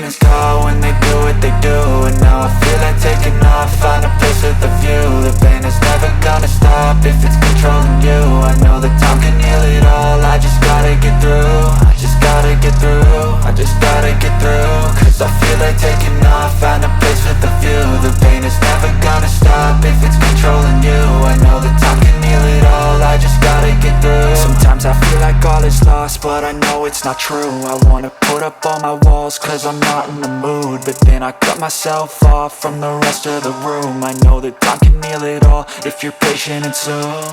demons call when they do what they do. And now I feel like taking off, find a place with a view. The pain is never gonna stop if it's controlling you. I know that time can heal it all, I just gotta get through. I just gotta get through, I just gotta get through. Cause I feel like taking off, find a place with a view. The pain is never gonna stop if it's controlling you. I know that time can heal it all, I just gotta get through. Sometimes I feel like all is lost, but I know it's not true. I wanna put up all my walls cause I'm not in the mood, but then I cut myself off from the rest of the room. I know that time can heal it all if you're patient and soon.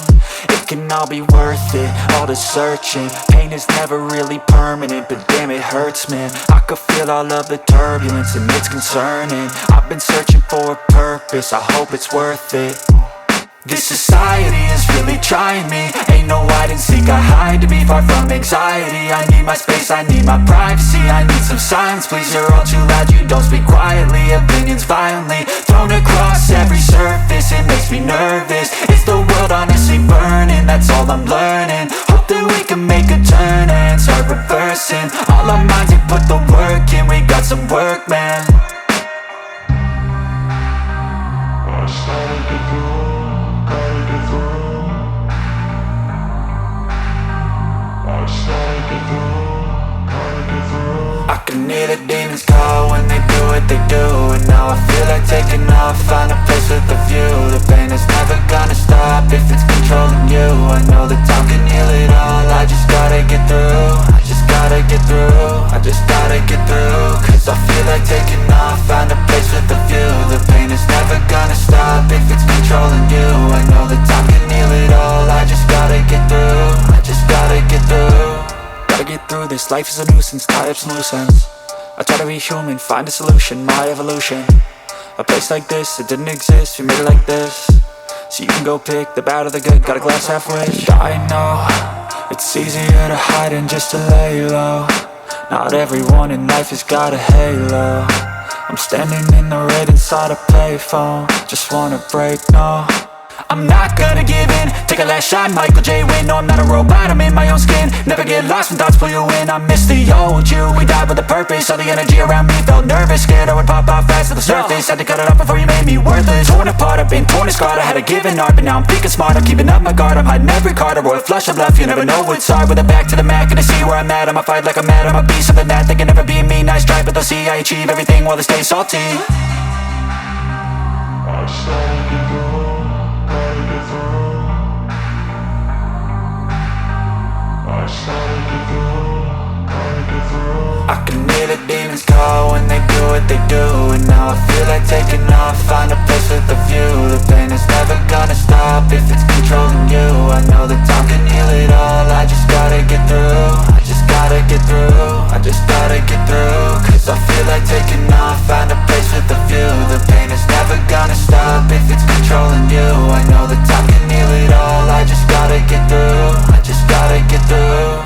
It can all be worth it, all the searching. Pain is never really permanent, but damn it hurts, man. I could feel all of the turbulence and it's concerning. I've been searching for a purpose, I hope it's worth it. This society is really trying me. Ain't no hide and seek, I hide to be far from anxiety. I need my space, I need my privacy. I need some silence, please, you're all too loud. You don't speak quietly, opinions violently thrown across every surface. It makes me nervous, it's the world honestly burning. That's all I'm learning, hope that we can make a turn and start reversing. All our minds, we put the work in, we got some work, man. I started to go. I can hear the demons call when they do what they do. And now I feel like taking off, find a place with a view. The pain is never gonna stop if it's controlling you. I know that time can heal it all, I just gotta get through. I just gotta get through, I just gotta get through. Cause I feel like taking off, find a place with a view. The pain is never gonna stop if it's controlling you. I know that time can heal it all, I just gotta get through. I just gotta get through. Gotta get through this, life is a nuisance, tie up some loose ends. I try to be human, find a solution, my evolution. A place like this, it didn't exist, we made it like this. So you can go pick the bad or the good, got a glass halfway. I know, it's easier to hide than just to lay low. Not everyone in life has got a halo. I'm standing in the red inside a payphone, just wanna break, no. I'm not gonna give in, take a last shot, Michael J. Win. No, I'm not a robot, I'm in my own skin. Never get lost when thoughts pull you in. I miss the old you, we died with a purpose. All the energy around me felt nervous, scared I would pop off fast to the surface. Had to cut it off before you made me worthless. Torn apart, I've been torn and scarred. I had a given art, but now I'm thinking smart. I'm keeping up my guard, I'm hiding every card. A royal flush of love, you never know what's hard. With a back to the mat, gonna see where I'm at. I'ma fight like I'm mad, I'ma be something that they can never be me. Nice try, but they'll see I achieve everything while they stay salty. I started to go, gotta get through. I started to go, gotta get through. I can hear the demons call when they do what they do. And now I feel like taking off, find a place with a view. The pain is never gonna stop if it's controlling you. I know that time can heal it all, I just gotta get through. I just gotta get through, I just gotta get through. Cause I feel like taking off, find a place with a view. The pain is never gonna stop if it's controlling you. I know that time can heal it all, I just gotta get through. I just gotta get through.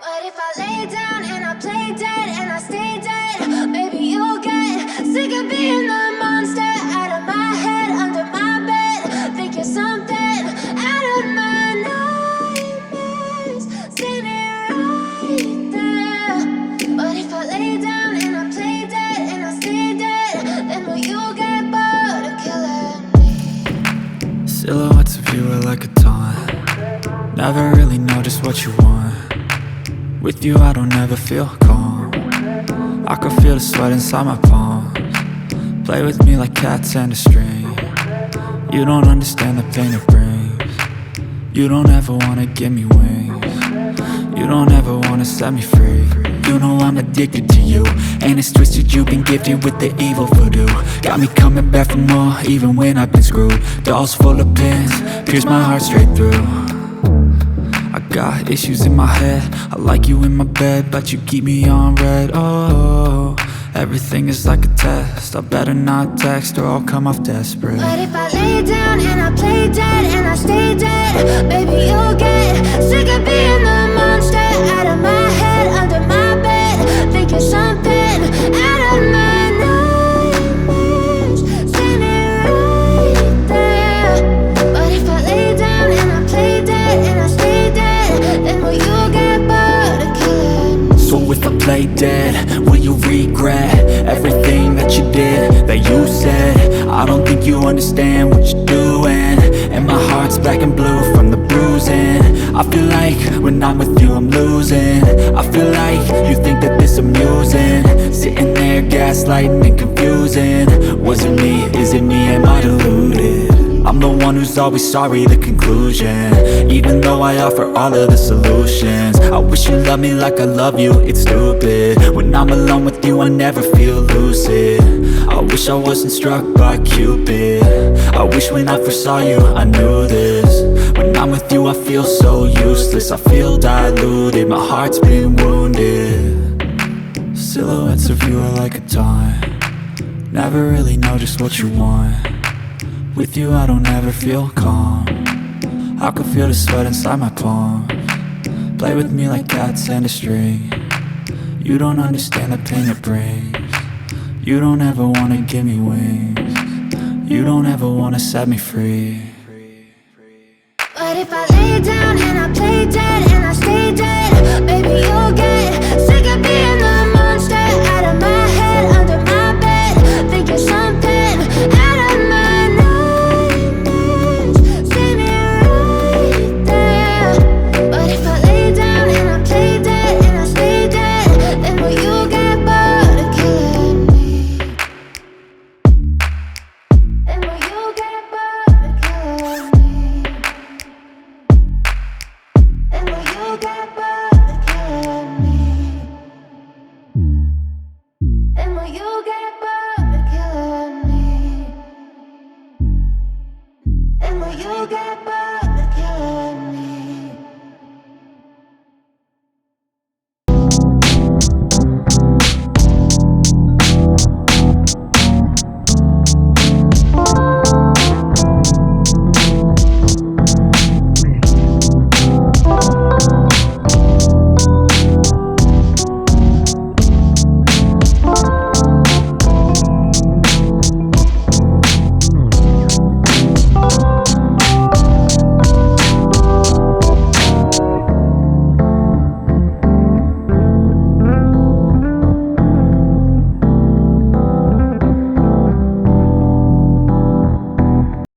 But if I lay down and I play dead and I stay dead, maybe you'll get sick of being the monster out of my head, under my bed. Think you're something out of my nightmares, standing right there. But if I lay down and I play dead and I stay dead, then will you get bored of killing me? Silhouettes of you are like a taunt. Never really know just what you want. With you I don't ever feel calm. I can feel the sweat inside my palms. Play with me like cats and a string. You don't understand the pain it brings. You don't ever wanna give me wings. You don't ever wanna set me free. You know I'm addicted to you, and it's twisted, you've been gifted with the evil voodoo. Got me coming back for more, even when I've been screwed. Dolls full of pins, pierce my heart straight through. I got issues in my head, I like you in my bed, but you keep me on red. Oh, everything is like a test, I better not text or I'll come off desperate. But if I lay down and I play dead and I stay dead, baby you'll get sick of being the monster out of my head, under my bed. Think you're something out of my nightmares, standing right there. But if I lay down and I play dead and I stay dead, then play dead? Will you regret everything that you did, that you said? I don't think you understand what you're doing, and my heart's black and blue from the bruising. I feel like when I'm with you I'm losing. I feel like you think that this amusing, sitting there gaslighting and confusing. Was it me? Is it me? Am I deluded? I'm the one who's always sorry, the conclusion, even though I offer all of the solutions. I wish you loved me like I love you, it's stupid. When I'm alone with you I never feel lucid. I wish I wasn't struck by Cupid. I wish when I first saw you I knew this. When I'm with you I feel so useless, I feel diluted, my heart's been wounded. Silhouettes of you are like a taunt, never really know just what you want. With you I don't ever feel calm, I can feel the sweat inside my palm. Play with me like cats and a string, you don't understand the pain it brings. You don't ever wanna give me wings, you don't ever wanna set me free. But if I lay down and I play dead